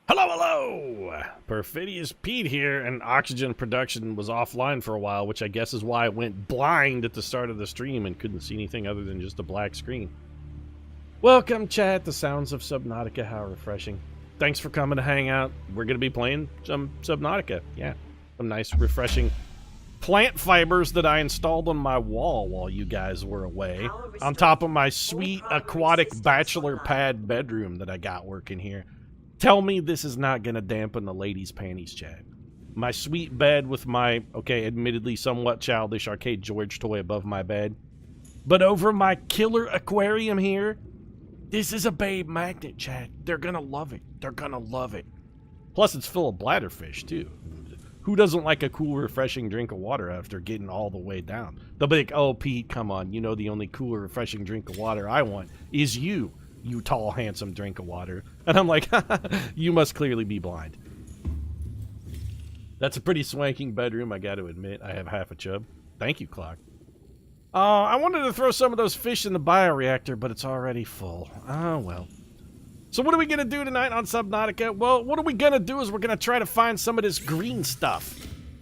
Hello, hello! Perfidious Pete here, and oxygen production was offline for a while, which I guess is why I went blind at the start of the stream and couldn't see anything other than just a black screen. Welcome, chat, the sounds of Subnautica, how refreshing. Thanks for coming to hang out. We're going to be playing some Subnautica. Yeah, some nice, refreshing plant fibers that I installed on my wall while you guys were away, on top of my sweet aquatic bachelor pad bedroom that I got working here. Tell me this is not going to dampen the ladies' panties, chat. My sweet bed with my, okay, admittedly somewhat childish Arcade George toy above my bed. But over my killer aquarium here, this is a babe magnet, chat. They're going to love it. They're going to love it. Plus, it's full of bladderfish, too. Who doesn't like a cool, refreshing drink of water after getting all the way down? They'll be like, oh, Pete, come on. You know the only cool, refreshing drink of water I want is you. You tall, handsome drink of water. And I'm like, you must clearly be blind. That's a pretty swanking bedroom, I gotta admit. I have half a chub. Thank you, Clock. I wanted to throw some of those fish in the bioreactor, but it's already full. Oh, well. So what are we gonna do tonight on Subnautica? Well, what are we gonna do is we're gonna try to find some of this green stuff.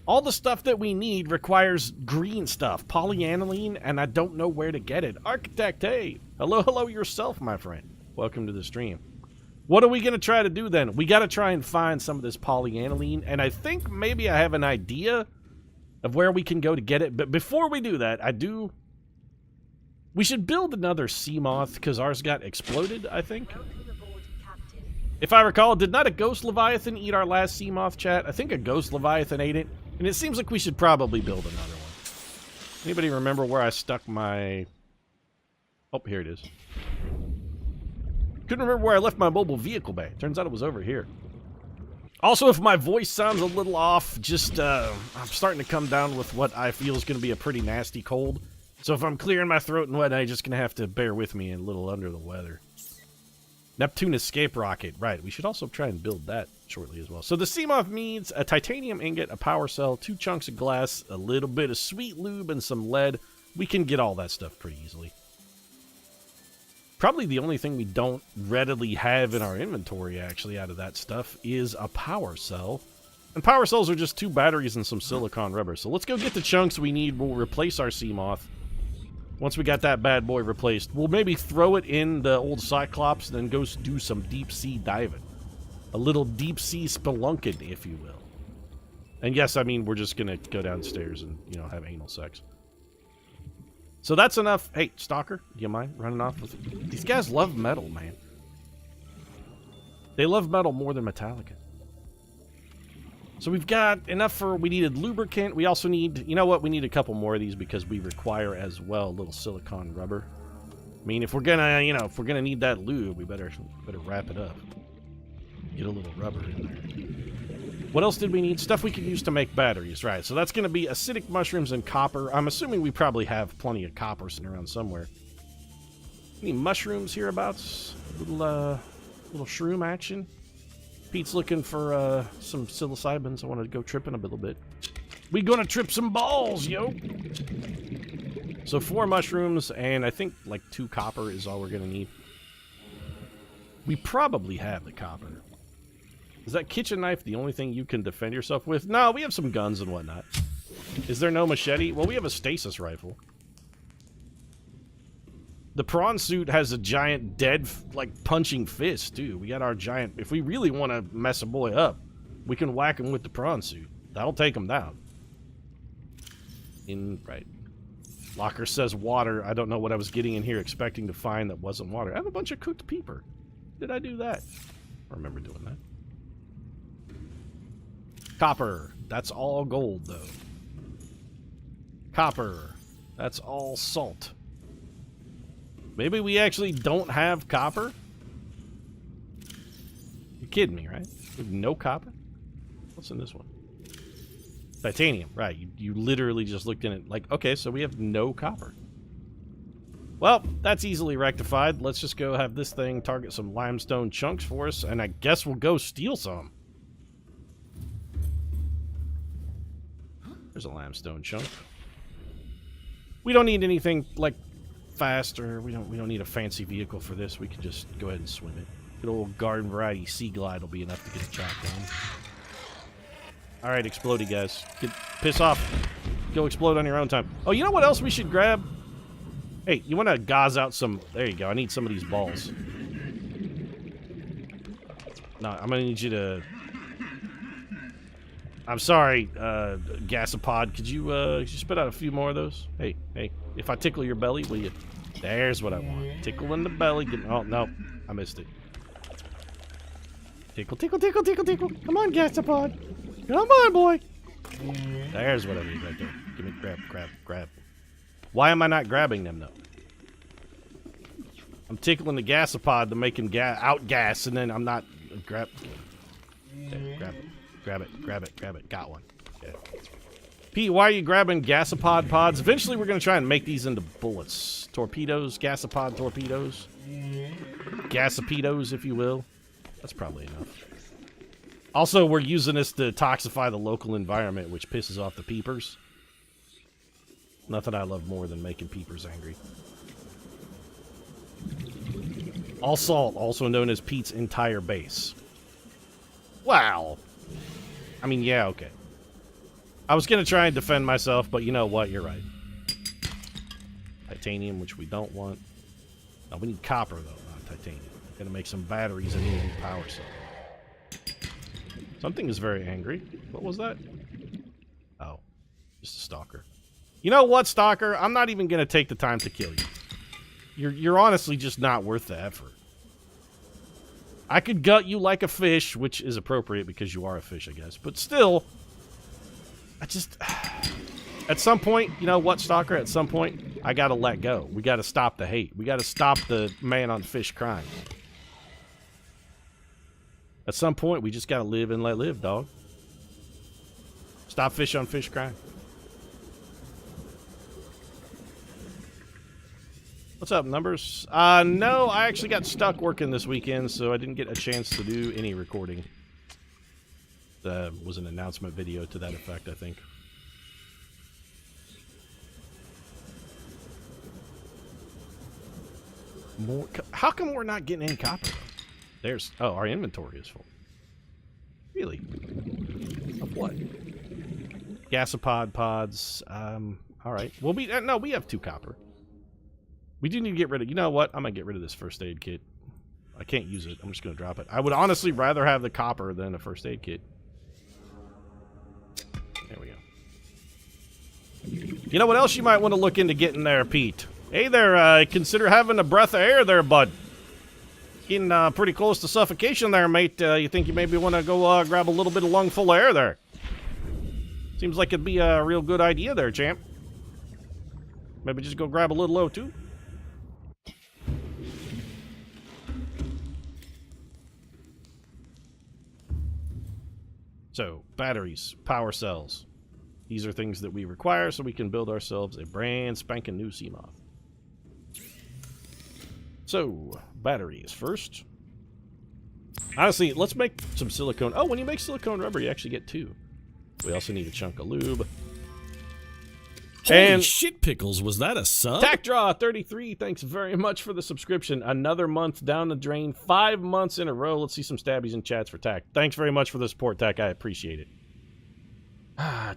All the stuff that we need requires green stuff, polyaniline, and I don't know where to get it. Architect, hey, hello yourself, my friend. Welcome to the stream. What are we going to try to do then? We got to try and find some of this polyaniline, and I think maybe I have an idea of where we can go to get it. But before we do that, we should build another Seamoth, because ours got exploded, I think. If I recall, did not a ghost Leviathan eat our last Seamoth, chat? I think a ghost Leviathan ate it. And it seems like we should probably build another one. Anybody remember where I stuck my... Oh, here it is. Couldn't remember where I left my mobile vehicle bay. Turns out it was over here. Also, if my voice sounds a little off, just, I'm starting to come down with what I feel is going to be a pretty nasty cold. So if I'm clearing my throat and whatnot, you're just going to have to bear with me and a little under the weather. Neptune escape rocket. Right, we should also try and build that shortly as well. So the Seamoth needs a titanium ingot, a power cell, 2 chunks of glass, a little bit of sweet lube, and some lead. We can get all that stuff pretty easily. Probably the only thing we don't readily have in our inventory, actually, out of that stuff is a power cell. And power cells are just 2 batteries and some silicon rubber. So let's go get the chunks we need. We'll replace our Seamoth. Once we got that bad boy replaced, we'll maybe throw it in the old Cyclops and then go do some deep-sea diving. A little deep-sea spelunking, if you will. And yes, I mean, we're just going to go downstairs and, you know, have anal sex. So that's enough. Hey, Stalker, do you mind running off with it? These guys love metal, man. They love metal more than Metallica. So we've got enough for, we needed lubricant. We also need, you know what, we need a couple more of these because we require as well a little silicon rubber. I mean, if we're gonna, you know, if we're gonna need that lube, we better wrap it up. Get a little rubber in there. What else did we need? Stuff we could use to make batteries, right? So that's gonna be acidic mushrooms and copper. I'm assuming we probably have plenty of copper sitting around somewhere. Any mushrooms hereabouts? Little shroom action. Pete's looking for some psilocybins. I want to go tripping a little bit. We gonna trip some balls, yo! So 4 mushrooms, and I think like 2 copper is all we're gonna need. We probably have the copper. Is that kitchen knife the only thing you can defend yourself with? No, we have some guns and whatnot. Is there no machete? Well, we have a stasis rifle. The prawn suit has a giant dead, like, punching fist, too. We got our giant... If we really want to mess a boy up, we can whack him with the prawn suit. That'll take him down. Right. Locker says water. I don't know what I was getting in here expecting to find that wasn't water. I have a bunch of cooked peeper. Did I do that? I remember doing that. Copper. That's all gold, though. Copper. That's all salt. Maybe we actually don't have copper? You're kidding me, right? We have no copper? What's in this one? Titanium, right. You literally just looked in it like, okay, so we have no copper. Well, that's easily rectified. Let's just go have this thing target some limestone chunks for us, and I guess we'll go steal some. There's a limestone chunk. We don't need anything, like, fast, or we don't need a fancy vehicle for this. We can just go ahead and swim it. Good old garden variety sea glide will be enough to get the job done. Alright, explodey guys. Piss off. Go explode on your own time. Oh, you know what else we should grab? Hey, you want to gauze out some... There you go. I need some of these balls. No, I'm going to need you to... I'm sorry, Gasopod. Could you spit out a few more of those? Hey, if I tickle your belly, will you? There's what I want. Tickle in the belly. Oh, no. I missed it. Tickle, tickle, tickle, tickle, tickle. Come on, Gasopod. Come on, boy. There's what I need right there. Give me grab. Why am I not grabbing them, though? I'm tickling the Gasopod to make him outgas, and then I'm not... Grab it. Got one. Okay. Pete, why are you grabbing Gasopod pods? Eventually, we're going to try and make these into bullets. Torpedoes, Gasopod torpedoes. Gasopedos, if you will. That's probably enough. Also, we're using this to toxify the local environment, which pisses off the peepers. Nothing I love more than making peepers angry. All salt, also known as Pete's entire base. Wow. I mean, yeah, okay. I was going to try and defend myself, but you know what? You're right. Titanium, which we don't want. No, we need copper, though, not titanium. We're going to make some batteries and need a new power cell. Something is very angry. What was that? Oh, just a stalker. You know what, stalker? I'm not even going to take the time to kill you. You're honestly just not worth the effort. I could gut you like a fish, which is appropriate because you are a fish, I guess. But still, I just... At some point, you know what, stalker? At some point, I gotta let go. We gotta stop the hate. We gotta stop the man on fish crying. At some point, we just gotta live and let live, dog. Stop fish on fish crying. What's up, Numbers? No, I actually got stuck working this weekend, so I didn't get a chance to do any recording. That was an announcement video to that effect, I think. More. How come we're not getting any copper, though? There's... Oh, our inventory is full. Really? Of what? Gasopod pods. Alright. Well, no, we have 2 copper. We do need to get rid of... You know what? I'm going to get rid of this first aid kit. I can't use it. I'm just going to drop it. I would honestly rather have the copper than a first aid kit. There we go. You know what else you might want to look into getting there, Pete? Hey there, consider having a breath of air there, bud. Getting pretty close to suffocation there, mate. You think you maybe want to go grab a little bit of lung full of air there? Seems like it'd be a real good idea there, champ. Maybe just go grab a little O2. So, batteries, power cells. These are things that we require so we can build ourselves a brand spanking new Seamoth. So, batteries first. Honestly, let's make some silicone. Oh, when you make silicone rubber, you actually get 2. We also need a chunk of lube. Holy shit pickles, was that a sub? TackDraw33, thanks very much for the subscription. Another month down the drain, 5 months in a row. Let's see some stabbies and chats for Tack. Thanks very much for the support, Tack. I appreciate it.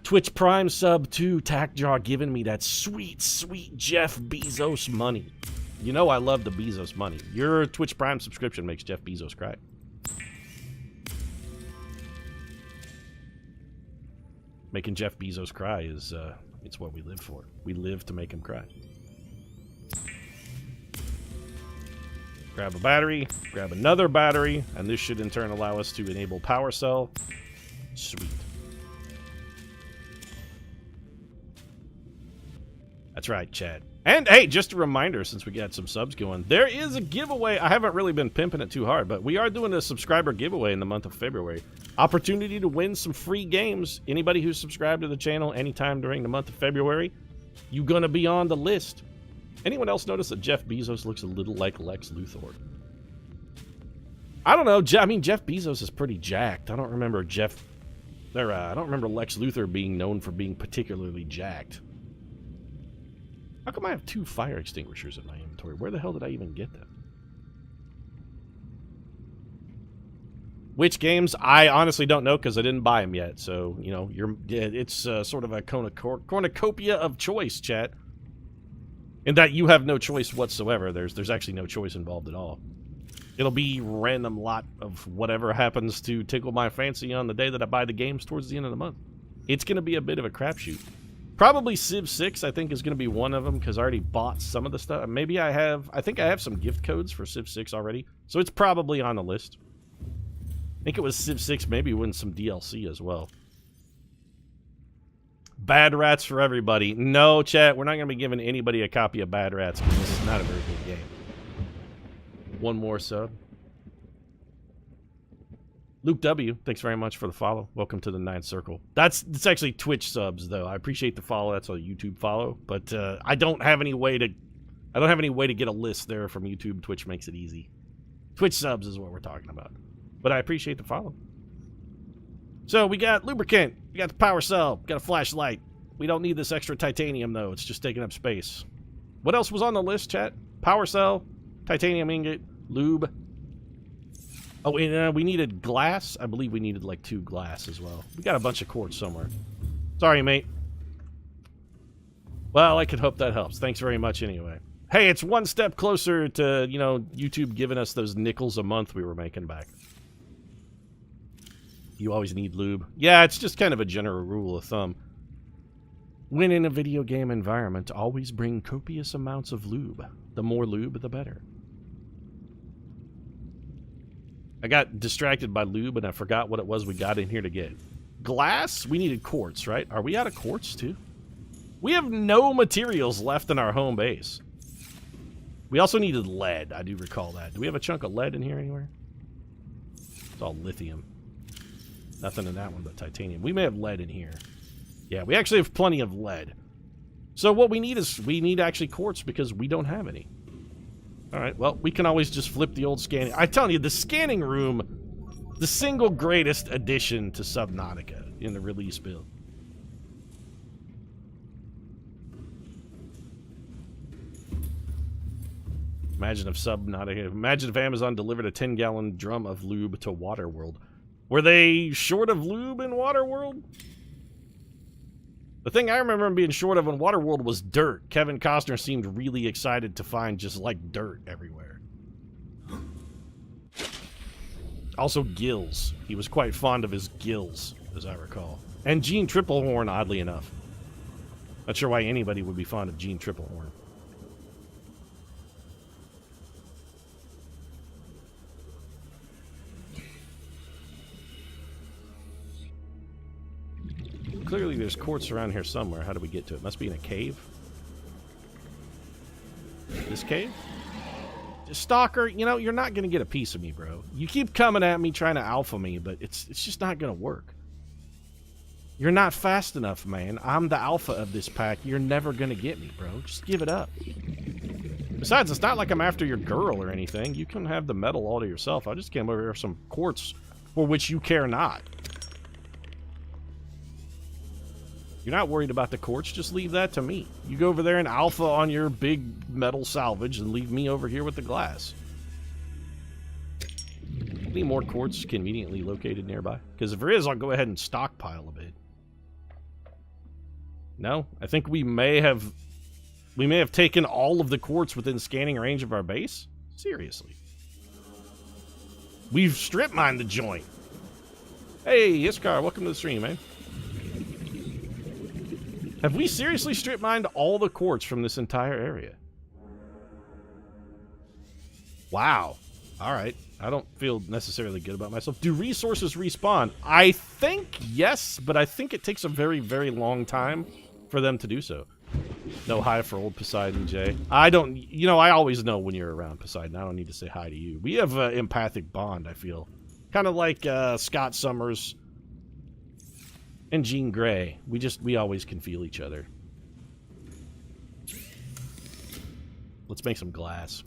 Twitch Prime sub 2, TackDraw giving me that sweet, sweet Jeff Bezos money. You know I love the Bezos money. Your Twitch Prime subscription makes Jeff Bezos cry. Making Jeff Bezos cry is, it's what we live for. We live to make him cry. Grab a battery, grab another battery, and this should in turn allow us to enable power cell. Sweet. That's right, Chad. And hey, just a reminder, since we got some subs going, there is a giveaway. I haven't really been pimping it too hard, but we are doing a subscriber giveaway in the month of February. Opportunity to win some free games. Anybody who's subscribed to the channel anytime during the month of February, you're going to be on the list. Anyone else notice that Jeff Bezos looks a little like Lex Luthor? I don't know. I mean, Jeff Bezos is pretty jacked. I don't remember I don't remember Lex Luthor being known for being particularly jacked. How come I have 2 fire extinguishers in my inventory? Where the hell did I even get them? Which games? I honestly don't know because I didn't buy them yet. So, you know, it's sort of a cornucopia of choice, chat. In that you have no choice whatsoever. There's actually no choice involved at all. It'll be random lot of whatever happens to tickle my fancy on the day that I buy the games towards the end of the month. It's going to be a bit of a crapshoot. Probably Civ 6, I think, is going to be one of them because I already bought some of the stuff. Maybe I think I have some gift codes for Civ 6 already. So it's probably on the list. I think it was Civ 6, maybe win some DLC as well. Bad Rats for everybody. No, chat, we're not going to be giving anybody a copy of Bad Rats because this is not a very good game. One more sub. Luke W, thanks very much for the follow. Welcome to the Ninth Circle. It's actually Twitch subs though. I appreciate the follow. That's a YouTube follow, but I don't have any way to get a list there from YouTube. Twitch makes it easy. Twitch subs is what we're talking about. But I appreciate the follow. So we got lubricant, we got the power cell, got a flashlight. We don't need this extra titanium though. It's just taking up space. What else was on the list, chat? Power cell, titanium ingot, lube. Oh, and we needed glass. I believe we needed like 2 glass as well. We got a bunch of quartz somewhere. Sorry, mate. Well, I could hope that helps. Thanks very much anyway. Hey, it's one step closer to, you know, YouTube giving us those nickels a month we were making back. You always need lube. Yeah, it's just kind of a general rule of thumb. When in a video game environment, always bring copious amounts of lube. The more lube, the better. I got distracted by lube and I forgot what it was we got in here to get. Glass? We needed quartz, right? Are we out of quartz too? We have no materials left in our home base. We also needed lead. I do recall that. Do we have a chunk of lead in here anywhere? It's all lithium. Nothing in that one but titanium. We may have lead in here. Yeah, we actually have plenty of lead. So what we need is, we need actually quartz because we don't have any. Alright, well, we can always just flip the old scanning. I'm telling you, the scanning room, the single greatest addition to Subnautica in the release build. Imagine if Amazon delivered a 10-gallon drum of lube to Waterworld. Were they short of lube in Waterworld? The thing I remember them being short of in Waterworld was dirt. Kevin Costner seemed really excited to find just, like, dirt everywhere. Also, gills. He was quite fond of his gills, as I recall. And Gene Triplehorn, oddly enough. Not sure why anybody would be fond of Gene Triplehorn. Clearly there's quartz around here somewhere. How do we get to it? Must be in a cave. This cave? Stalker, you know, you're not going to get a piece of me, bro. You keep coming at me trying to alpha me, but it's just not going to work. You're not fast enough, man. I'm the alpha of this pack. You're never going to get me, bro. Just give it up. Besides, it's not like I'm after your girl or anything. You can have the metal all to yourself. I just came over here for some quartz for which you care not. You're not worried about the quartz, just leave that to me. You go over there and alpha on your big metal salvage and leave me over here with the glass. Any more quartz conveniently located nearby? Because if there is, I'll go ahead and stockpile a bit. No? I think we may have taken all of the quartz within scanning range of our base? Seriously. We've strip mined the joint. Hey, Iskar, welcome to the stream, man. Have we seriously strip mined all the quartz from this entire area? Wow. Alright. I don't feel necessarily good about myself. Do resources respawn? I think yes, but I think it takes a very, very long time for them to do so. No hi for old Poseidon, Jay. I don't... You know, I always know when you're around, Poseidon. I don't need to say hi to you. We have an empathic bond, I feel. Kind of like Scott Summers... and Jean Grey. We always can feel each other. Let's make some glass.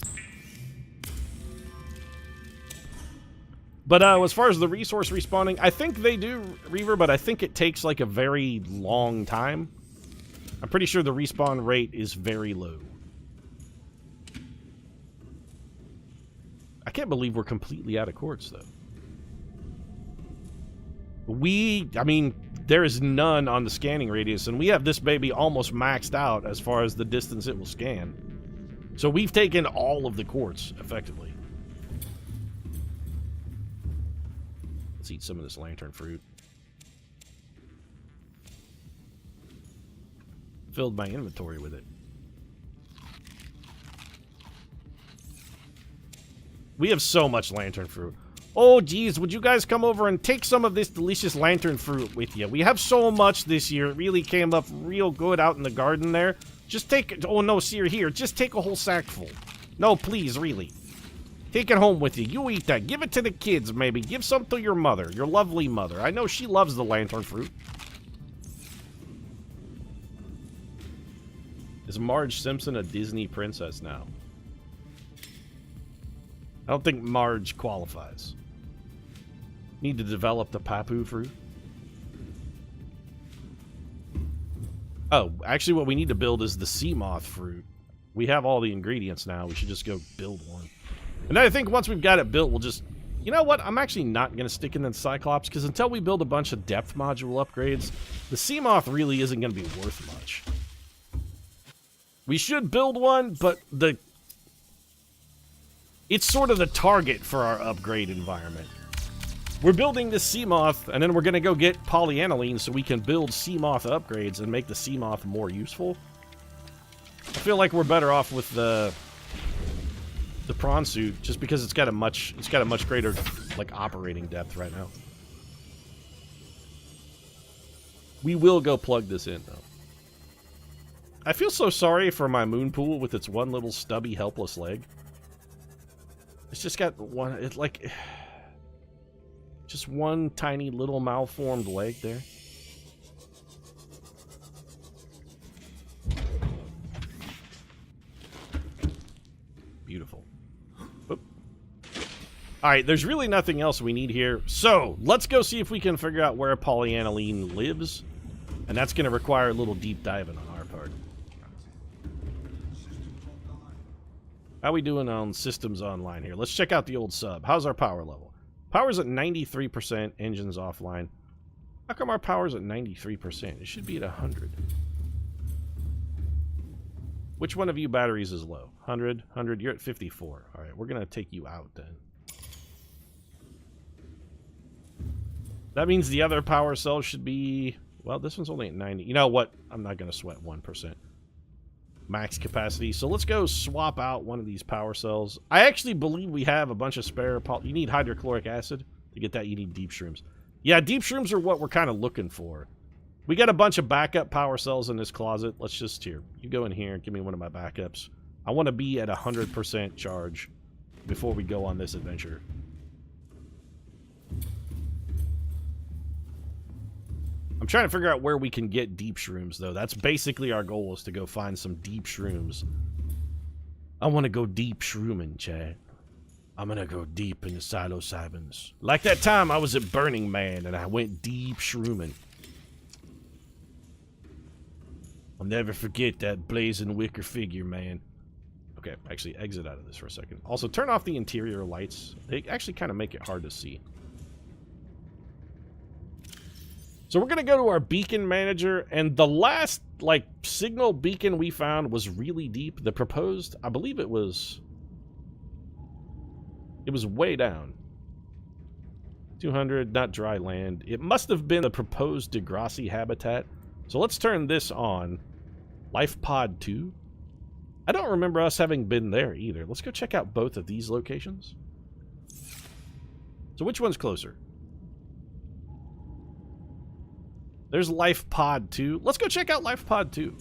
But as far as the resource respawning, I think they do, Reaver, but I think it takes like a very long time. I'm pretty sure the respawn rate is very low. I can't believe we're completely out of quartz, though. I mean, there is none on the scanning radius, and we have this baby almost maxed out as far as the distance it will scan. So we've taken all of the quartz, effectively. Let's eat some of this lantern fruit. Filled my inventory with it. We have so much lantern fruit. Oh, geez, would you guys come over and take some of this delicious lantern fruit with you? We have so much this year. It really came up real good out in the garden there. Just take... Oh, no, see, here. Just take a whole sack full. No, please, really. Take it home with you. You eat that. Give it to the kids, maybe. Give some to your mother, your lovely mother. I know she loves the lantern fruit. Is Marge Simpson a Disney princess now? I don't think Marge qualifies. Need to develop the papu fruit. Oh, actually what we need to build is the Seamoth fruit. We have all the ingredients now. We should just go build one. And then I think once we've got it built, we'll just... You know what? I'm actually not going to stick in the Cyclops, because until we build a bunch of depth module upgrades, the Seamoth really isn't going to be worth much. We should build one, but it's sort of the target for our upgrade environment. We're building this Seamoth, and then we're going to go get polyaniline so we can build Seamoth upgrades and make the Seamoth more useful. I feel like we're better off with the prawn suit, just because it's got a much greater like operating depth right now. We will go plug this in though. I feel so sorry for my moon pool with its one little stubby helpless leg. It's just got one, it's like just one tiny little malformed leg there. Beautiful. Oop. All right, there's really nothing else we need here. So let's go see if we can figure out where polyaniline lives. And that's going to require a little deep diving on our part. How we doing on systems online here? Let's check out the old sub. How's our power level? Power's at 93%, engines offline. How come our power's at 93%? It should be at 100. Which one of you batteries is low? 100, 100, you're at 54. All right, we're going to take you out then. That means the other power cell should be... Well, this one's only at 90. You know what? I'm not going to sweat 1%. Max capacity. So let's go swap out one of these power cells. I actually believe we have a bunch of spare... You need hydrochloric acid. To get that, you need deep shrooms. Yeah, deep shrooms are what we're kind of looking for. We got a bunch of backup power cells in this closet. Let's just... Here, you go in here and give me one of my backups. I want to be at 100% charge before we go on this adventure. I'm trying to figure out where we can get deep shrooms, though. That's basically our goal, is to go find some deep shrooms. I want to go deep shrooming, Chad. I'm going to go deep in the psilocybins. Like that time I was at Burning Man and I went deep shrooming. I'll never forget that blazing wicker figure, man. Okay, actually exit out of this for a second. Also, turn off the interior lights. They actually kind of make it hard to see. So we're going to go to our beacon manager, and the last, like, signal beacon we found was really deep. The proposed, I believe it was way down. 200, not dry land. It must have been the proposed Degrassi habitat. So let's turn this on. Lifepod 2. I don't remember us having been there either. Let's go check out both of these locations. So which one's closer? There's Lifepod 2. Let's go check out Lifepod 2.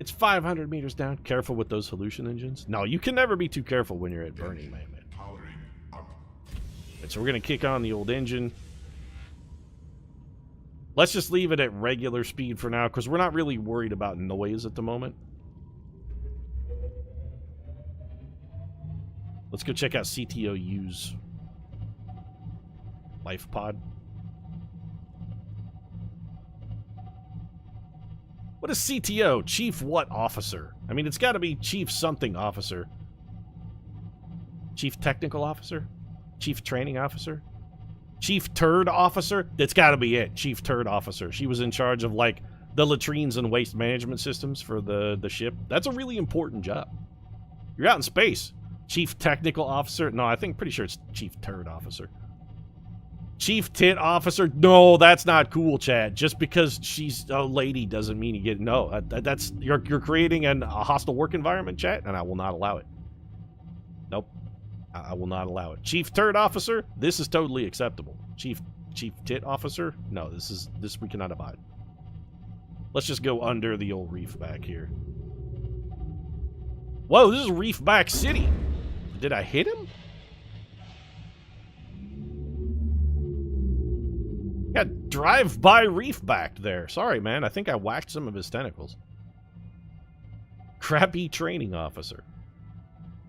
It's 500 meters down. Careful with those hallucin engines. No, you can never be too careful when you're at Burning Man. Right, so we're going to kick on the old engine. Let's just leave it at regular speed for now, because we're not really worried about noise at the moment. Let's go check out CTOU's Lifepod. What is CTO? Chief what officer? I mean, it's got to be Chief something officer. Chief technical officer? Chief training officer? Chief Turd Officer? That's got to be it. Chief Turd Officer. She was in charge of, like, the latrines and waste management systems for the ship. That's a really important job. You're out in space. Chief Technical Officer? No, I think pretty sure it's Chief Turd Officer. Chief Tit Officer? No, that's not cool, Chad. Just because she's a lady doesn't mean you get... No, that's... You're creating a hostile work environment, chat, and I will not allow it. Nope. I will not allow it. Chief Turd Officer? This is totally acceptable. Chief Tit Officer? No, this we cannot abide. Let's just go under the old reef back here. Whoa, this is Reefback City. Did I hit him? Got drive-by Reefback there. Sorry, man. I think I whacked some of his tentacles. Crappy Training Officer.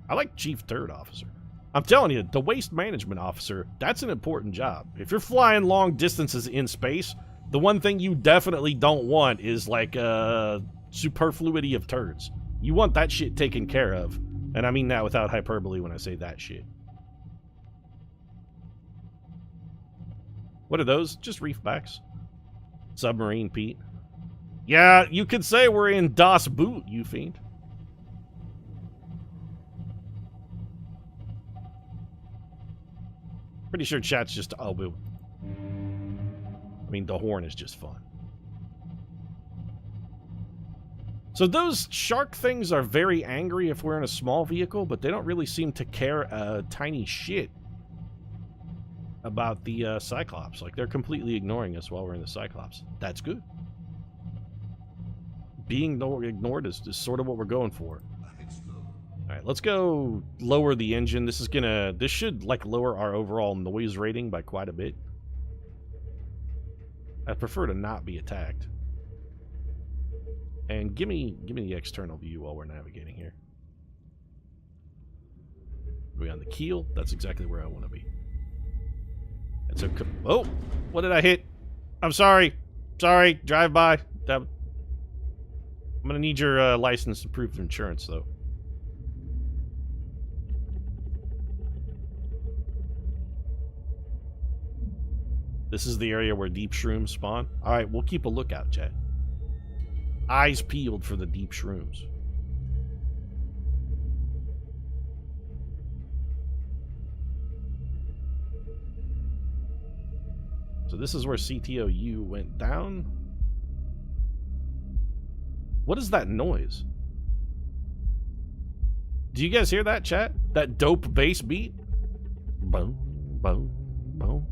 I like Chief Turd Officer. I'm telling you, the Waste Management Officer, that's an important job. If you're flying long distances in space, the one thing you definitely don't want is, like, superfluity of turds. You want that shit taken care of. And I mean that without hyperbole when I say that shit. What are those? Just reefbacks. Submarine Pete. Yeah, you could say we're in Das Boot, you fiend. Pretty sure chat's just... Oh, boo. I mean, the horn is just fun. So those shark things are very angry if we're in a small vehicle, but they don't really seem to care a tiny shit about the Cyclops. Like, they're completely ignoring us while we're in the Cyclops. That's good. Being ignored is sort of what we're going for. Alright, let's go lower the engine. This should, like, lower our overall noise rating by quite a bit. I prefer to not be attacked. And give me the external view while we're navigating here. Are we on the keel? That's exactly where I want to be. That's okay. Oh, what did I hit? I'm sorry. Sorry. Drive by. I'm gonna need your license to prove insurance, though. This is the area where deep shrooms spawn. All right, we'll keep a lookout, chat. Eyes peeled for the deep shrooms. So this is where CTOU went down. What is that noise? Do you guys hear that, chat? That dope bass beat? Boom, boom, boom.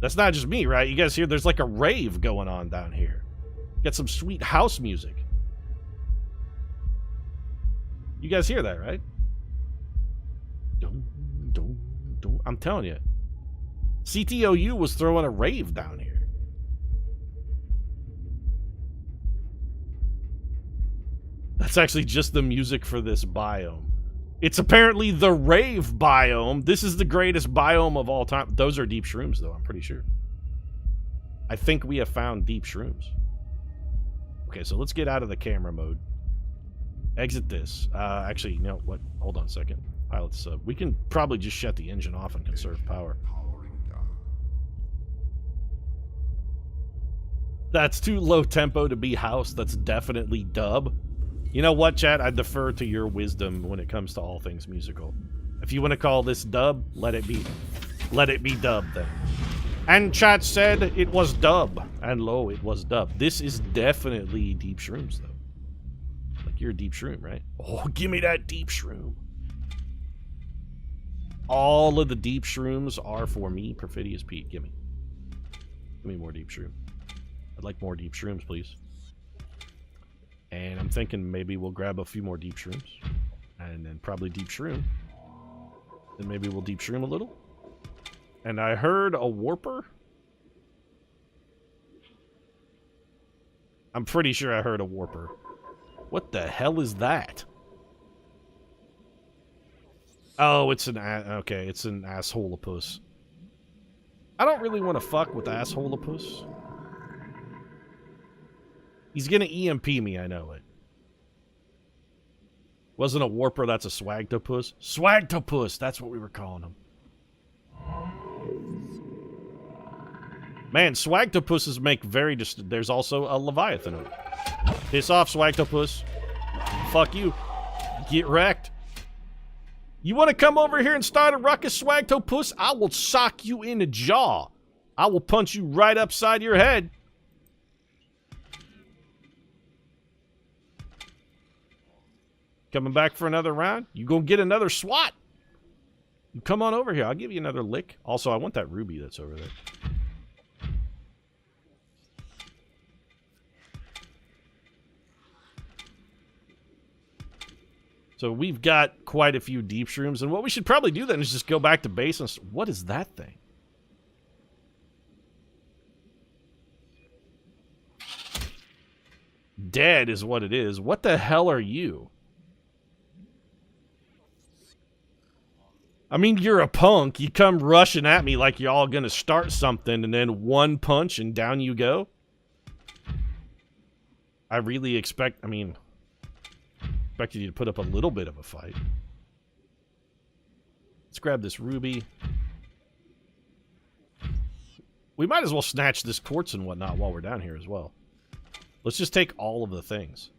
That's not just me, right? You guys hear there's like a rave going on down here. Get some sweet house music. You guys hear that, right? I'm telling you. CTOU was throwing a rave down here. That's actually just the music for this biome. It's apparently the rave biome. This is the greatest biome of all time. Those are deep shrooms, though, I'm pretty sure. I think we have found deep shrooms. Okay, so let's get out of the camera mode. Exit this. Actually, you know what? Hold on a second. Pilot sub. We can probably just shut the engine off and conserve power. That's too low tempo to be house. That's definitely dub. You know what, chat? I defer to your wisdom when it comes to all things musical. If you want to call this dub, let it be. Let it be dub, then. And chat said it was dub. And lo, it was dub. This is definitely deep shrooms, though. Like, you're a deep shroom, right? Oh, give me that deep shroom. All of the deep shrooms are for me, Perfidious Pete. Give me more deep shroom. I'd like more deep shrooms, please. And I'm thinking maybe we'll grab a few more deep shrooms. And then probably deep shroom. Then maybe we'll deep shroom a little. And I heard a warper. I'm pretty sure I heard a warper. What the hell is that? Oh, it's an okay, it's an assholeopus. I don't really want to fuck with assholeopus. He's gonna EMP me, I know it. Wasn't a warper, that's a swagtopus. Swagtopus, that's what we were calling him. Man, swagtopuses make very there's also a leviathan over. Piss off, swagtopus. Fuck you. Get wrecked. You want to come over here and start a ruckus, swagtopus? I will sock you in the jaw. I will punch you right upside your head. Coming back for another round? You gonna get another swat? You come on over here. I'll give you another lick. Also, I want that ruby that's over there. So we've got quite a few deep shrooms, and what we should probably do then is just go back to base and... What is that thing? Dead is what it is. What the hell are you? I mean, you're a punk. You come rushing at me like you're all gonna start something, and then one punch and down you go? I really expected you to put up a little bit of a fight. Let's grab this ruby. We might as well snatch this quartz and whatnot while we're down here as well. Let's just take all of the things.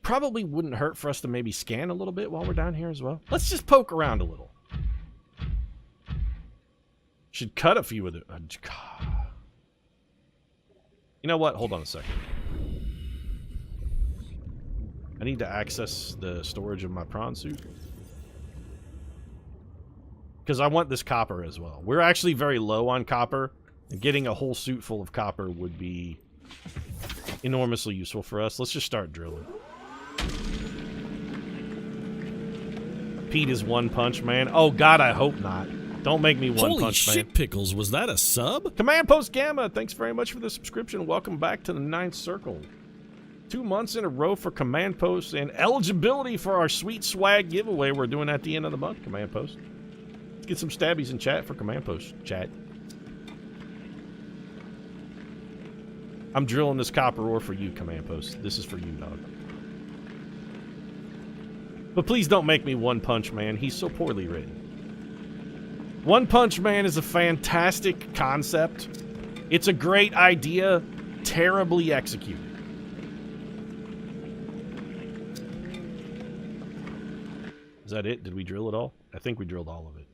Probably wouldn't hurt for us to maybe scan a little bit while we're down here as well. Let's just poke around a little. Should cut a few of the... You know what? Hold on a second. I need to access the storage of my prawn suit. Because I want this copper as well. We're actually very low on copper. And getting a whole suit full of copper would be enormously useful for us. Let's just start drilling. Pete is one punch man. Oh god, I hope not. Don't make me one Holy punch man. shit pickles, was that a sub? Command Post Gamma, thanks very much for the subscription. Welcome back to the 9th Circle. 2 months in a row for Command Post and eligibility for our sweet swag giveaway we're doing at the end of the month, Command Post. Let's get some stabbies in chat for Command Post chat. I'm drilling this copper ore for you, Command Post. This is for you, dog. But please don't make me One Punch Man. He's so poorly written. One Punch Man is a fantastic concept. It's a great idea, terribly executed. Is that it? Did we drill it all? I think we drilled all of it.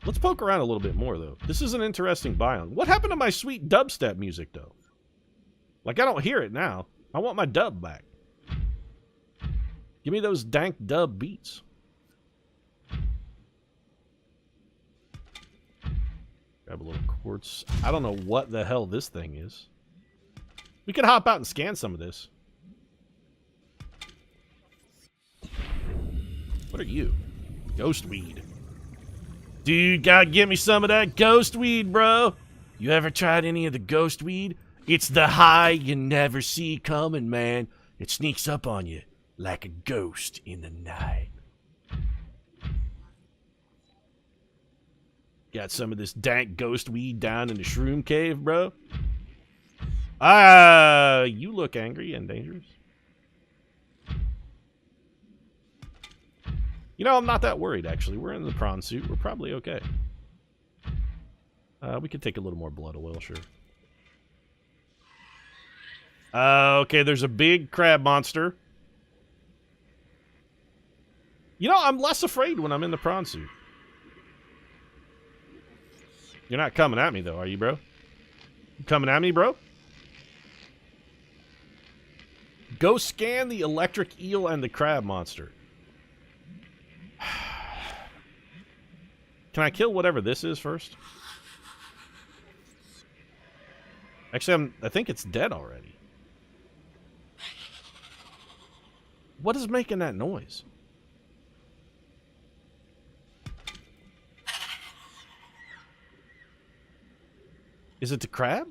Let's poke around a little bit more, though. This is an interesting biome. What happened to my sweet dubstep music, though? Like, I don't hear it now. I want my dub back. Give me those dank dub beats. Grab a little quartz. I don't know what the hell this thing is. We could hop out and scan some of this. What are you? Ghost weed. Dude, gotta get me some of that ghost weed, bro. You ever tried any of the ghost weed? It's the high you never see coming, man. It sneaks up on you like a ghost in the night. Got some of this dank ghost weed down in the shroom cave, bro. You look angry and dangerous. You know, I'm not that worried, actually. We're in the prawn suit. We're probably okay. We could take a little more blood oil, sure. Okay, there's a big crab monster. You know, I'm less afraid when I'm in the prawn suit. You're not coming at me, though, are you, bro? You coming at me, bro? Go scan the electric eel and the crab monster. Can I kill whatever this is first? Actually, I think it's dead already. What is making that noise? Is it the crab?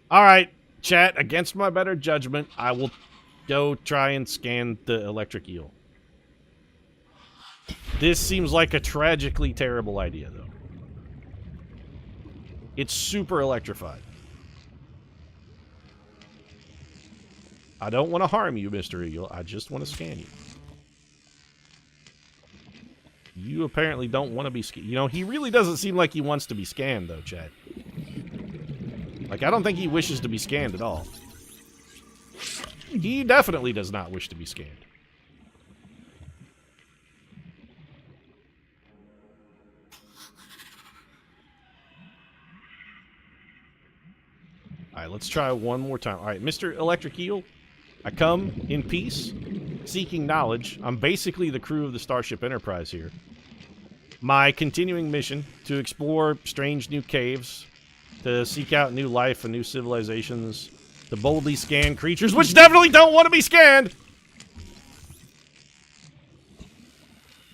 Alright, chat, against my better judgment, I will go try and scan the electric eel. This seems like a tragically terrible idea, though. It's super electrified. I don't want to harm you, Mr. Eel. I just want to scan you. You apparently don't want to be scanned. You know, he really doesn't seem like he wants to be scanned, though, Chad. Like, I don't think he wishes to be scanned at all. He definitely does not wish to be scanned. Alright, let's try one more time. Alright, Mr. Electric Eel, I come in peace, seeking knowledge. I'm basically the crew of the Starship Enterprise here. My continuing mission to explore strange new caves, to seek out new life and new civilizations, to boldly scan creatures which definitely don't want to be scanned!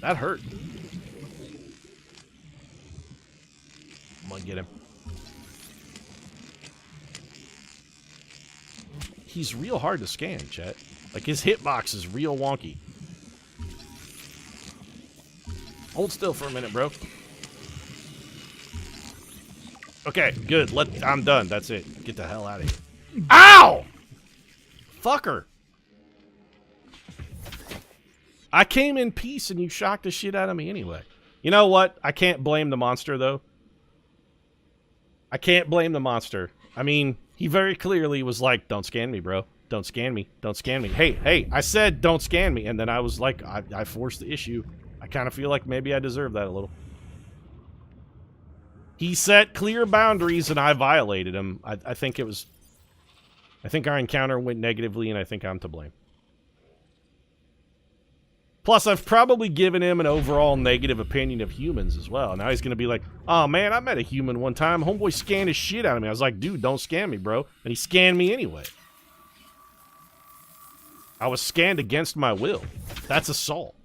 That hurt. I'm gonna get him. He's real hard to scan, chat. Like, his hitbox is real wonky. Hold still for a minute, bro. Okay, good. I'm done. That's it. Get the hell out of here. Ow! Fucker. I came in peace and you shocked the shit out of me anyway. You know what? I can't blame the monster, though. I can't blame the monster. I mean, he very clearly was like, don't scan me, bro. Don't scan me. Don't scan me. Hey, I said don't scan me. And then I was like, I forced the issue. I kind of feel like maybe I deserve that a little. He set clear boundaries and I violated him. I think our encounter went negatively and I think I'm to blame. Plus, I've probably given him an overall negative opinion of humans as well. Now he's going to be like, oh man, I met a human one time. Homeboy scanned his shit out of me. I was like, dude, don't scan me, bro. And he scanned me anyway. I was scanned against my will. That's assault.